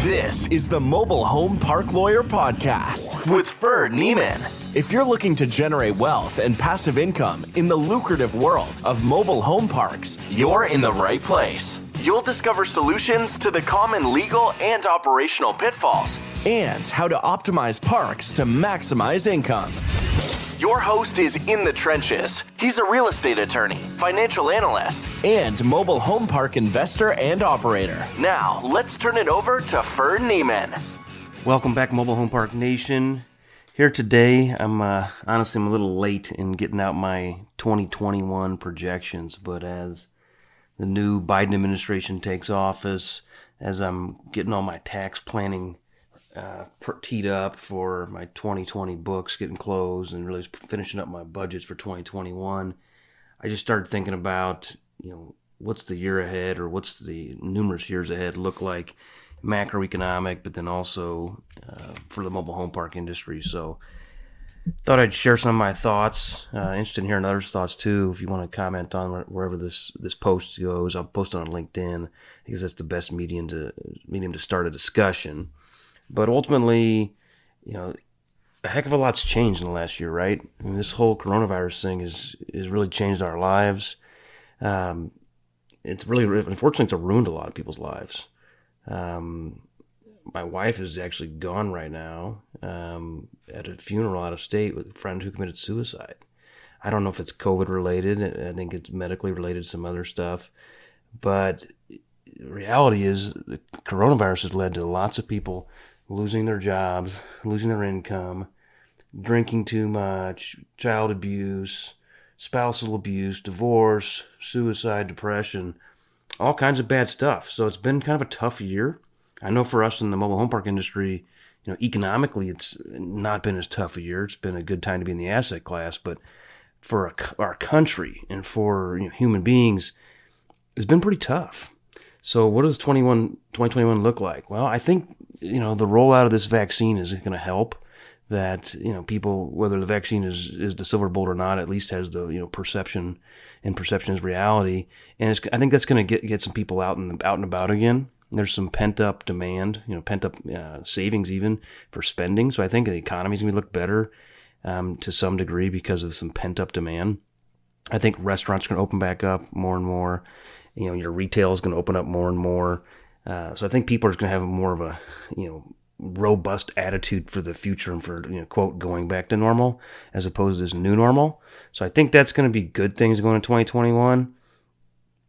This is the Mobile Home Park Lawyer Podcast with Ferd. If you're looking to generate wealth and passive income in the lucrative world of mobile home parks, you're in the right place. You'll discover solutions to the common legal and operational pitfalls and how to optimize parks to maximize income. Your host is in the trenches. He's a real estate attorney, financial analyst, and mobile home park investor and operator. Now, let's turn it over to Ferd. Welcome back, Mobile Home Park Nation. Here today, I'm honestly a little late in getting out my 2021 projections, but as the new Biden administration takes office, as I'm getting all my tax planning teed up for my 2020 books getting closed and really finishing up my budgets for 2021, I just started thinking about, what's the year ahead or what's the numerous years ahead look like, macroeconomic, but then also for the mobile home park industry. So thought I'd share some of my thoughts. Interested in hearing others' thoughts too. If you want to comment on wherever this post goes, I'll post it on LinkedIn because that's the best medium to start a discussion. But ultimately, a heck of a lot's changed in the last year, right? I mean, this whole coronavirus thing has really changed our lives. It's really, unfortunately, it's ruined a lot of people's lives. My wife is actually gone right now at a funeral out of state with a friend who committed suicide. I don't know if it's COVID related. I think it's medically related to some other stuff. But the reality is the coronavirus has led to lots of people losing their jobs, losing their income, drinking too much, child abuse, spousal abuse, divorce, suicide, depression, all kinds of bad stuff. So it's been kind of a tough year. I know for us in the mobile home park industry, economically, it's not been as tough a year. It's been a good time to be in the asset class, but for our country and for human beings, it's been pretty tough. So what does 2021 look like? Well, I think, the rollout of this vaccine is going to help that, people, whether the vaccine is the silver bullet or not, at least has the, perception, and perception is reality. And I think that's going to get some people out and about again. There's some pent-up demand, pent-up savings even for spending. So I think the economy's going to look better to some degree because of some pent-up demand. I think restaurants are going to open back up more and more. Your retail is going to open up more and more. So I think people are going to have more of a, robust attitude for the future and for, quote, going back to normal as opposed to this new normal. So I think that's going to be good things going into 2021.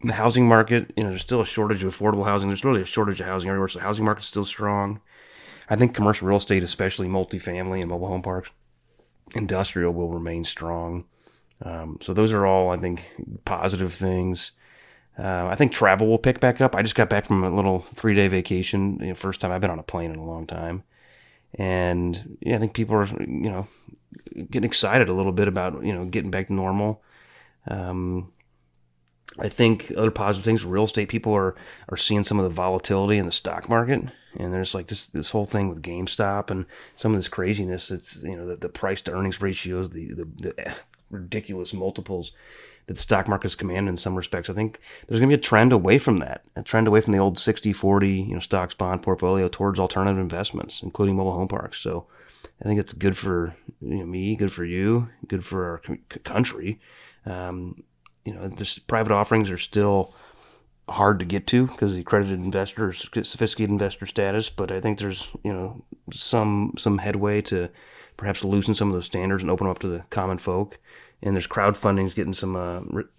The housing market, there's still a shortage of affordable housing. There's really a shortage of housing everywhere. So the housing market's still strong. I think commercial real estate, especially multifamily and mobile home parks, industrial will remain strong. So those are all, I think, positive things. I think travel will pick back up. I just got back from a little 3-day vacation. First time I've been on a plane in a long time. And I think people are, getting excited a little bit about, getting back to normal. I think other positive things, real estate people are seeing some of the volatility in the stock market. And there's like this whole thing with GameStop and some of this craziness. It's, the price to earnings ratios, the ridiculous multiples that the stock market's command in some respects. I think there's going to be a trend away from that, a trend away from the old 60-40, stocks bond portfolio towards alternative investments, including mobile home parks. So I think it's good for me, good for you, good for our country. This private offerings are still hard to get to because the accredited investors, sophisticated investor status, but I think there's, some headway to perhaps loosen some of those standards and open them up to the common folk. And there's crowdfunding getting some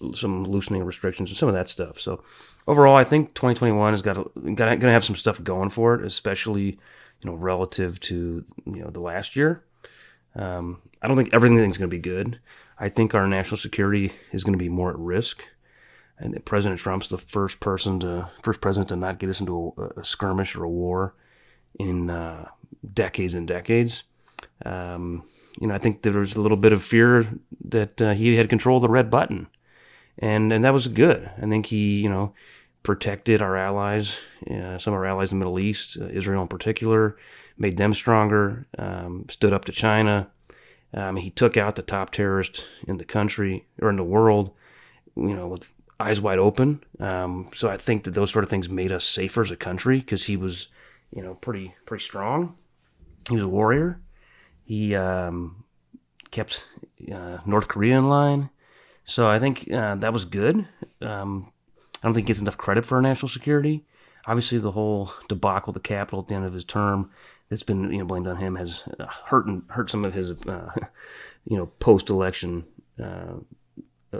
loosening of restrictions and some of that stuff. So overall, I think 2021 is going to have some stuff going for it, especially relative to the last year. I don't think everything's going to be good. I think our national security is going to be more at risk, and that President Trump's the first president to not get us into a skirmish or a war in decades and decades. I think there was a little bit of fear that he had control of the red button, and that was good. I think he, protected our allies, some of our allies in the Middle East, Israel in particular, made them stronger, stood up to China. He took out the top terrorist in the country or in the world, with eyes wide open. So I think that those sort of things made us safer as a country because he was pretty strong. He was a warrior. He kept North Korea in line. So I think that was good. I don't think he gets enough credit for our national security. Obviously, the whole debacle with the Capitol at the end of his term that's been blamed on him has hurt some of his post-election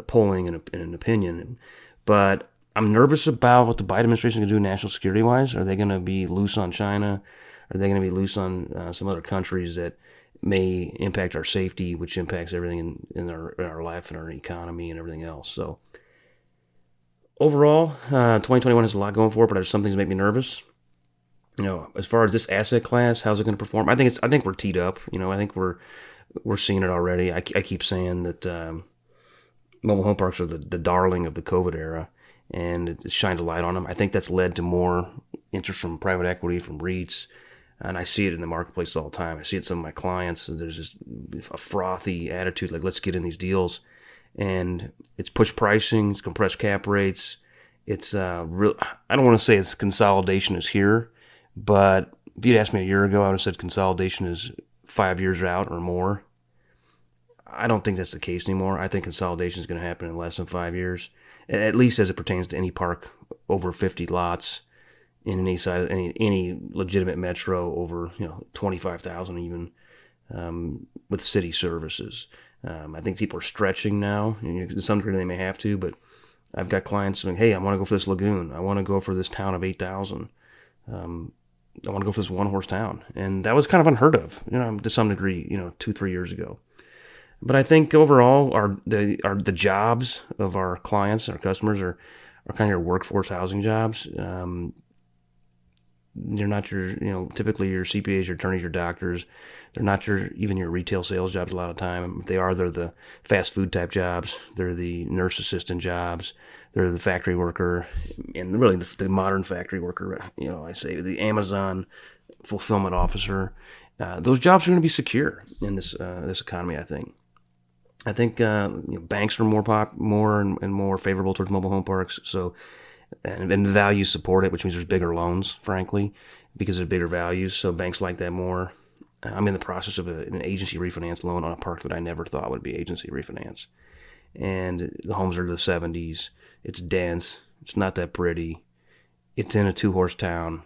polling and an opinion. But I'm nervous about what the Biden administration is going to do national security-wise. Are they going to be loose on China? Are they going to be loose on some other countries that may impact our safety, which impacts everything in our life and our economy and everything else? So overall, 2021 has a lot going for it, but there's some things that make me nervous. As far as this asset class, how's it going to perform? I think we're teed up. I think we're seeing it already. I keep saying that mobile home parks are the darling of the COVID era, and it's shined a light on them. I think that's led to more interest from private equity, from REITs, and I see it in the marketplace all the time. I see it in some of my clients. There's just a frothy attitude, like, let's get in these deals. And it's push pricing, it's compressed cap rates. It's real. I don't want to say it's consolidation is here, but if you'd asked me a year ago, I would have said consolidation is 5 years out or more. I don't think that's the case anymore. I think consolidation is going to happen in less than 5 years, at least as it pertains to any park over 50 lots in any size, any legitimate metro over 25,000 even, with city services. I think people are stretching now. To some degree, they may have to, but I've got clients saying, "Hey, I want to go for this lagoon. I want to go for this town of 8,000. I want to go for this one-horse town," and that was kind of unheard of, to some degree, 2-3 years ago. But I think overall, the jobs of our clients, our customers, are kind of your workforce housing jobs. They're not your, typically your CPAs, your attorneys, your doctors. They're not even your retail sales jobs a lot of the time. If they are, they're the fast food type jobs. They're the nurse assistant jobs. They're the factory worker, and really the modern factory worker. I say the Amazon fulfillment officer. Those jobs are going to be secure in this economy, I think. I think banks are more and more favorable towards mobile home parks. So, and values support it, which means there's bigger loans, frankly, because of bigger values. So banks like that more. I'm in the process of an agency refinance loan on a park that I never thought would be agency refinance. And the homes are in the 70s. It's dense. It's not that pretty. It's in a 2-horse town.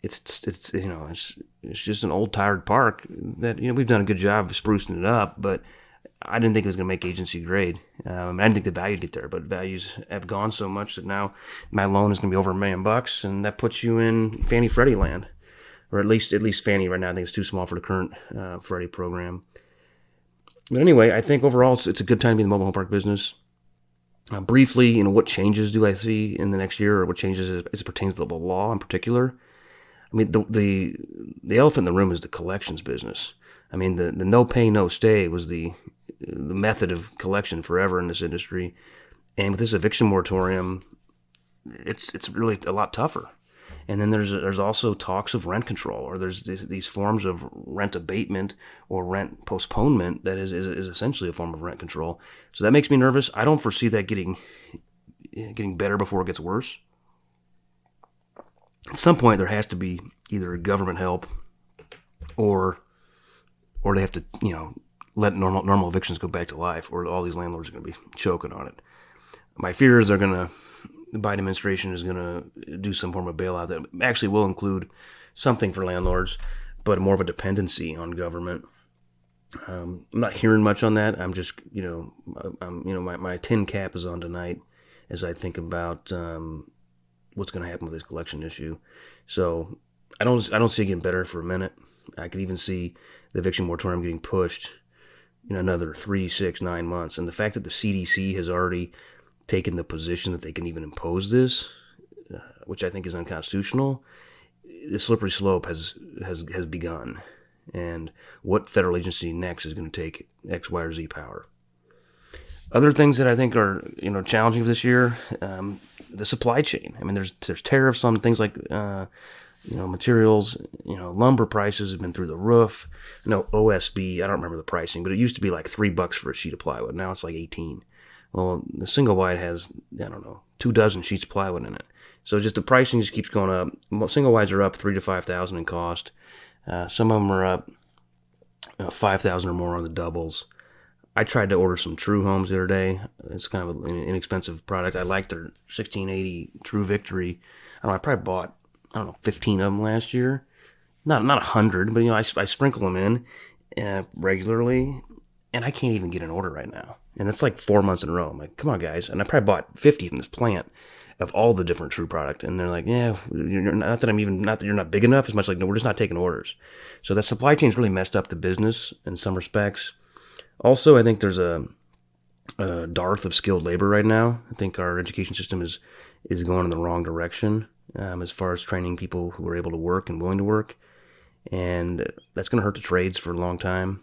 It's just an old tired park that we've done a good job of sprucing it up, but I didn't think it was going to make agency grade. I didn't think the value would get there, but values have gone so much that now my loan is going to be over $1 million, and that puts you in Fannie Freddie land, or at least Fannie right now. I think it's too small for the current Freddie program. But anyway, I think overall it's a good time to be in the mobile home park business. Briefly, what changes do I see in the next year, or what changes as it pertains to the law in particular? I mean, the elephant in the room is the collections business. I mean, the no pay, no stay was the method of collection forever in this industry. And with this eviction moratorium, it's really a lot tougher. And then there's also talks of rent control, or there's these forms of rent abatement or rent postponement that is essentially a form of rent control. So that makes me nervous. I don't foresee that getting better before it gets worse. At some point, there has to be either government help, or they have to, let normal evictions go back to life, or all these landlords are going to be choking on it. My fear is the Biden administration is going to do some form of bailout that actually will include something for landlords, but more of a dependency on government. I'm not hearing much on that. I'm just, my tin cap is on tonight as I think about what's going to happen with this collection issue. So I don't see it getting better for a minute. I could even see the eviction moratorium getting pushed another 3, 6, 9 months. And the fact that the CDC has already taken the position that they can even impose this, which I think is unconstitutional, the slippery slope has begun. And what federal agency next is going to take X, Y, or Z power? Other things that I think are challenging for this year, the supply chain. I mean, there's tariffs on things like materials. Lumber prices have been through the roof. OSB, I don't remember the pricing, but it used to be like $3 for a sheet of plywood. Now it's like $18. Well, the single wide has 24 sheets of plywood in it. So just the pricing just keeps going up. Single wides are up $3,000 to $5,000 in cost. Some of them are up $5,000 or more on the doubles. I tried to order some True homes the other day. It's kind of an inexpensive product. I like their 1680 True Victory. I probably bought 15 of them last year. Not 100, but I sprinkle them in regularly, and I can't even get an order right now. And it's like 4 months in a row. I'm like, come on, guys. And I probably bought 50 from this plant of all the different True product. And they're like, yeah, not that you're not big enough. As much like, no, we're just not taking orders. So that supply chain's really messed up the business in some respects. Also, I think there's a dearth of skilled labor right now. I think our education system is going in the wrong direction as far as training people who are able to work and willing to work. And that's going to hurt the trades for a long time.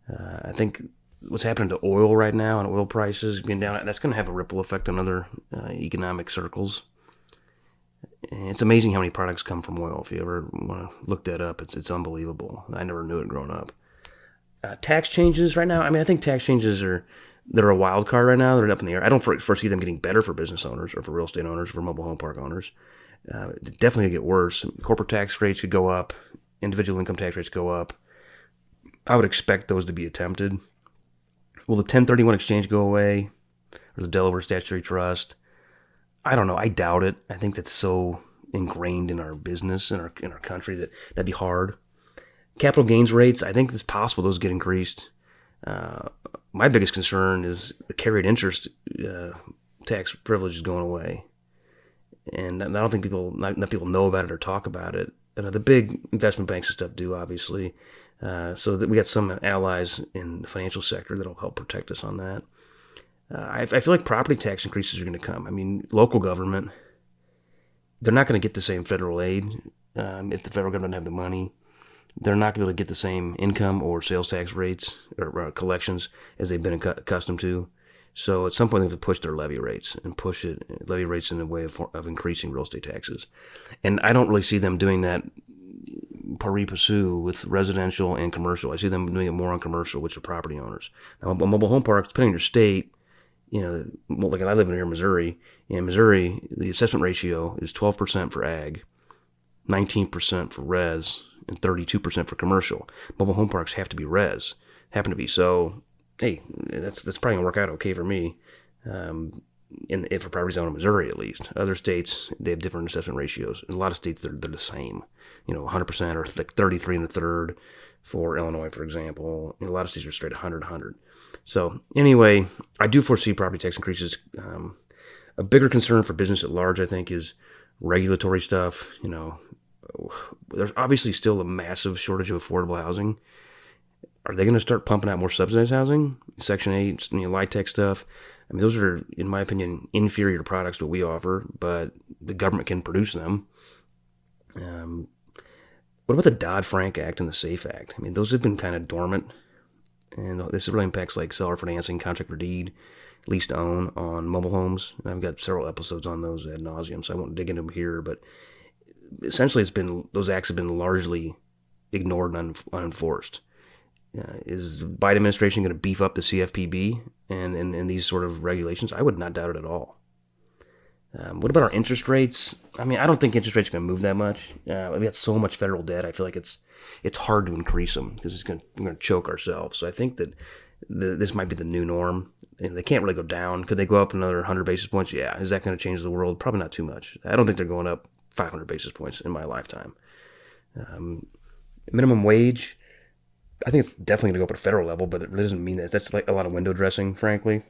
I think what's happening to oil right now and oil prices being down, that's going to have a ripple effect on other economic circles. And it's amazing how many products come from oil. If you ever want to look that up, it's unbelievable. I never knew it growing up. Tax changes right now, I think tax changes they're a wild card right now. They're up in the air. I don't foresee them getting better for business owners or for real estate owners, for mobile home park owners. It's definitely going to get worse. Corporate tax rates could go up. Individual income tax rates go up. I would expect those to be attempted. Will the 1031 exchange go away? Or the Delaware Statutory Trust? I don't know. I doubt it. I think that's so ingrained in our business, in our country, that'd be hard. Capital gains rates, I think it's possible those get increased. My biggest concern is the carried interest tax privilege is going away. And I don't think not people know about it or talk about it. The big investment banks and stuff do, obviously. So that we got some allies in the financial sector that'll help protect us on that. I feel like property tax increases are going to come. Local government, they're not going to get the same federal aid if the federal government doesn't have the money. They're not going to be able to get the same income or sales tax rates or collections as they've been accustomed to. So at some point they have to push their levy rates in a way of increasing real estate taxes. And I don't really see them doing that pari passu with residential and commercial. I see them doing it more on commercial, which are property owners. Now, a mobile home park, depending on your state, like I live in here in Missouri. In Missouri, the assessment ratio is 12% for ag, 19% for res, and 32% for commercial. Mobile home parks have to be res, happen to be. So, hey, that's probably gonna work out okay for me. If a property zone in Missouri, at least. Other states, they have different assessment ratios. In a lot of states, they're the same. 100% or 33 and a third for Illinois, for example. In a lot of states are straight 100. So anyway, I do foresee property tax increases. A bigger concern for business at large, I think, is regulatory stuff. There's obviously still a massive shortage of affordable housing. Are they going to start pumping out more subsidized housing? Section 8, LIHTC stuff. Those are, in my opinion, inferior products to what we offer, but the government can produce them. What about the Dodd-Frank Act and the SAFE Act? Those have been kind of dormant, and this really impacts like seller financing, contract for deed, lease to own on mobile homes. And I've got several episodes on those ad nauseum, so I won't dig into them here, but essentially those acts have been largely ignored and unenforced. Is the Biden administration going to beef up the CFPB and these sort of regulations? I would not doubt it at all. What about our interest rates? I don't think interest rates are going to move that much. We got so much federal debt. I feel like it's hard to increase them because we're going to choke ourselves. So I think that this might be the new norm. And they can't really go down. Could they go up another 100 basis points? Yeah. Is that going to change the world? Probably not too much. I don't think they're going up 500 basis points in my lifetime. Minimum wage, I think it's definitely going to go up at a federal level, but it really doesn't mean that. That's like a lot of window dressing, frankly,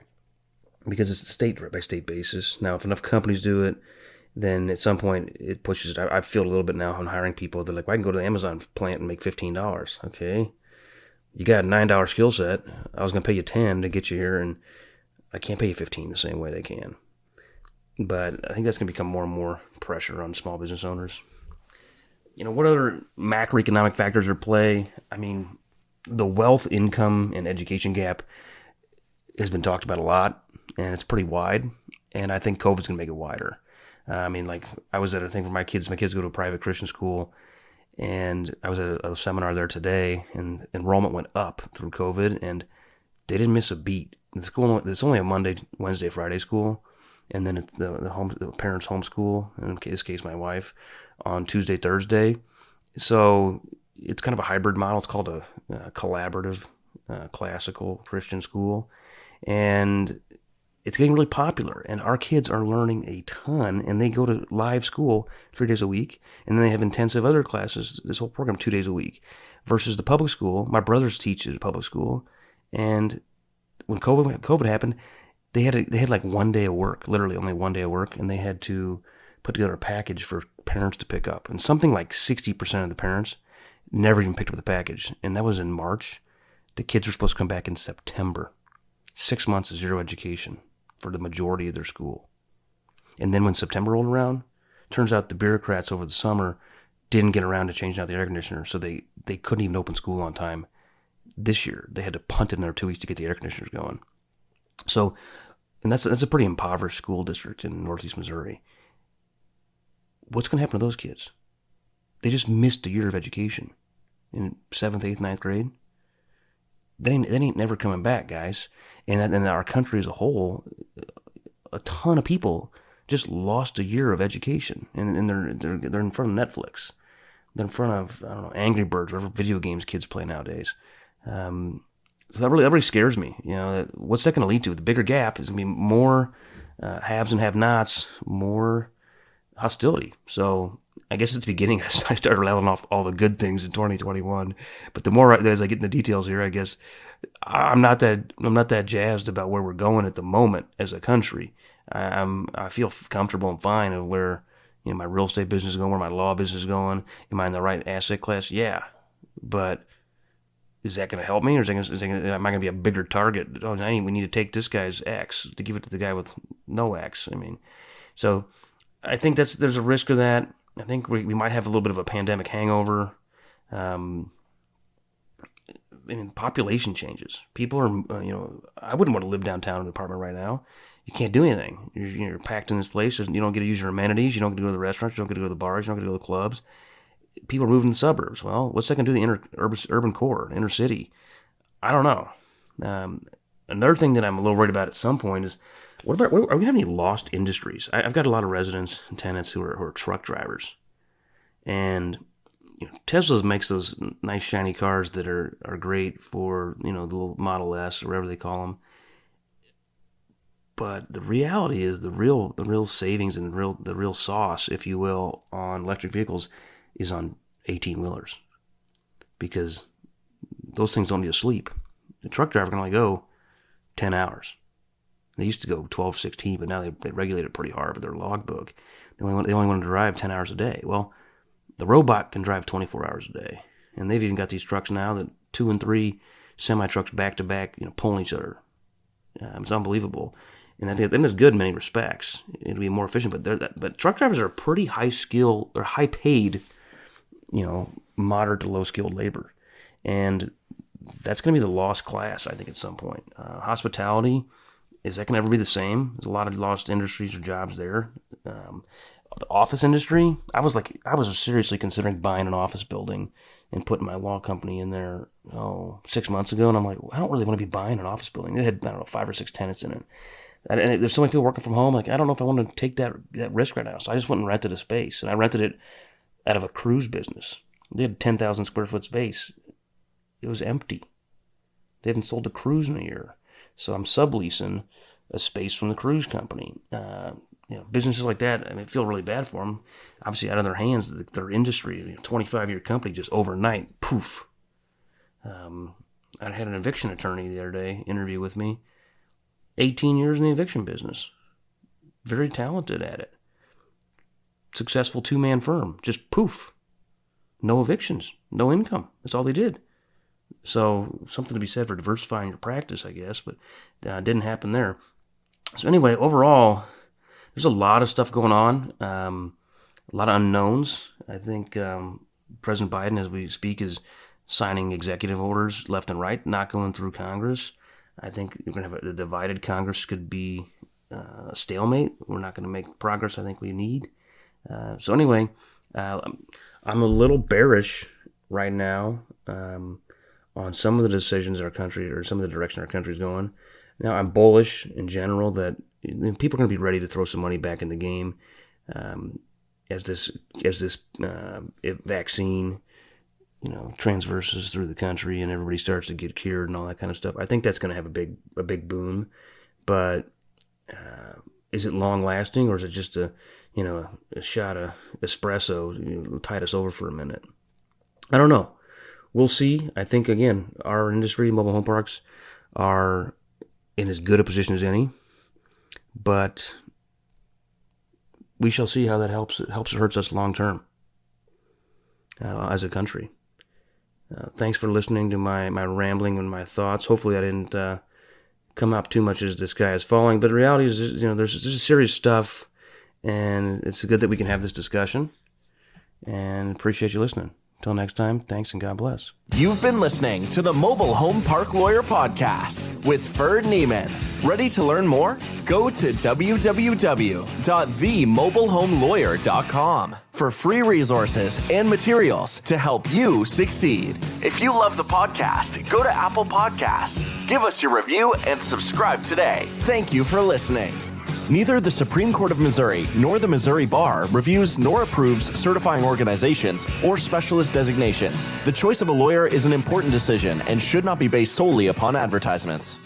because it's a state-by-state basis. Now, if enough companies do it, then at some point it pushes it. I feel a little bit now on hiring people. They're like, well, I can go to the Amazon plant and make $15. Okay. You got a $9 skill set. I was going to pay you $10 to get you here, and I can't pay you $15 the same way they can. But I think that's going to become more and more pressure on small business owners. What other macroeconomic factors are at play? The wealth, income, and education gap has been talked about a lot, and it's pretty wide, and I think COVID's going to make it wider. I was at a thing for my kids. My kids go to a private Christian school, and I was at a seminar there today, and enrollment went up through COVID, and they didn't miss a beat. The school, it's only a Monday, Wednesday, Friday school, and then the parents homeschool, in this case my wife, on Tuesday, Thursday. So it's kind of a hybrid model. It's called a collaborative classical Christian school, and it's getting really popular. And our kids are learning a ton, and they go to live school 3 days a week, and then they have intensive other classes, this whole program 2 days a week, versus the public school. My brothers teach at a public school, and when COVID happened, they had like 1 day of work, literally only 1 day of work, and they had to put together a package for parents to pick up. And something like 60% of the parents never even picked up the package. And that was in March. The kids were supposed to come back in September. 6 months of zero education for the majority of their school. And then when September rolled around, turns out the bureaucrats over the summer didn't get around to changing out the air conditioner, so they couldn't even open school on time. This year, they had to punt it another 2 weeks to get the air conditioners going. So, and that's a pretty impoverished school district in northeast Missouri. What's going to happen to those kids? They just missed a year of education in 7th, 8th, 9th grade. They ain't never coming back, guys. And our country as a whole, a ton of people just lost a year of education, and they're in front of Netflix. They're in front of, I don't know, Angry Birds, whatever video games kids play nowadays. So that really scares me. You know, what's that going to lead to? The bigger gap is going to be more haves and have-nots, more hostility. So I guess at the beginning I started rattling off all the good things in 2021, but the more as I get into the details here, I guess I'm not that jazzed about where we're going at the moment as a country. I feel comfortable and fine of where, you know, my real estate business is going, where my law business is going. Am I in the right asset class? Yeah, but is that going to help me, or am I going to be a bigger target? Oh, we need to take this guy's X to give it to the guy with no X. I mean, so I think there's a risk of that. I think we might have a little bit of a pandemic hangover. I mean, population changes. People are, I wouldn't want to live downtown in an apartment right now. You can't do anything. You're packed in this place. You don't get to use your amenities. You don't get to go to the restaurants. You don't get to go to the bars. You don't get to go to the clubs. People are moving to the suburbs. Well, what's that going to do to the urban core, inner city? I don't know. Another thing that I'm a little worried about at some point is, are we going to have any lost industries? I've got a lot of residents and tenants who are truck drivers. And Tesla makes those nice shiny cars that are great for, the little Model S or whatever they call them. But the reality is the real savings and the real sauce, if you will, on electric vehicles is on 18-wheelers, because those things don't need to sleep. The truck driver can only go 10 hours. They used to go 12, 16, but now they regulate it pretty hard with their logbook. They only want to drive 10 hours a day. Well, the robot can drive 24 hours a day. And they've even got these trucks now that 2 and 3 semi-trucks back-to-back, pulling each other. It's unbelievable. And I think that's good in many respects. It'll be more efficient. But truck drivers are pretty high-skilled or high-paid, moderate to low-skilled labor. And that's going to be the lost class, I think, at some point. Hospitality, is that going to ever be the same? There's a lot of lost industries or jobs there. The office industry, I was seriously considering buying an office building and putting my law company in there 6 months ago. And I'm like, I don't really want to be buying an office building. It had, 5 or 6 tenants in it. And there's so many people working from home. Like, I don't know if I want to take that risk right now. So I just went and rented a space. And I rented it out of a cruise business. They had a 10,000 square foot space. It was empty. They haven't sold a cruise in a year. So I'm subleasing a space from the cruise company. Businesses like that, I feel really bad for them. Obviously, out of their hands, their industry, 25-year company, just overnight, poof. I had an eviction attorney the other day interview with me. 18 years in the eviction business. Very talented at it. Successful 2-man firm. Just poof. No evictions. No income. That's all they did. So something to be said for diversifying your practice, I guess, but didn't happen there. So anyway, overall, there's a lot of stuff going on, a lot of unknowns. I think President Biden, as we speak, is signing executive orders left and right, not going through Congress. I think we're going to have a divided Congress. Could be a stalemate. We're not going to make progress I think we need. So anyway, I'm a little bearish right now on some of the decisions our country, or some of the direction our country is going. Now, I'm bullish in general that people are going to be ready to throw some money back in the game as this vaccine, transverses through the country and everybody starts to get cured and all that kind of stuff. I think that's going to have a big boom, but is it long lasting, or is it just a shot of espresso, tide us over for a minute? I don't know. We'll see. I think, again, our industry, mobile home parks, are in as good a position as any, but we shall see how that helps or hurts us long term as a country. Thanks for listening to my rambling and my thoughts. Hopefully I didn't come up too much as the sky is falling, but the reality is, this is serious stuff, and it's good that we can have this discussion, and appreciate you listening. Until next time, thanks and God bless. You've been listening to the Mobile Home Park Lawyer Podcast with Ferd Neiman. Ready to learn more? Go to www.themobilehomelawyer.com for free resources and materials to help you succeed. If you love the podcast, go to Apple Podcasts, give us your review, and subscribe today. Thank you for listening. Neither the Supreme Court of Missouri nor the Missouri Bar reviews nor approves certifying organizations or specialist designations. The choice of a lawyer is an important decision and should not be based solely upon advertisements.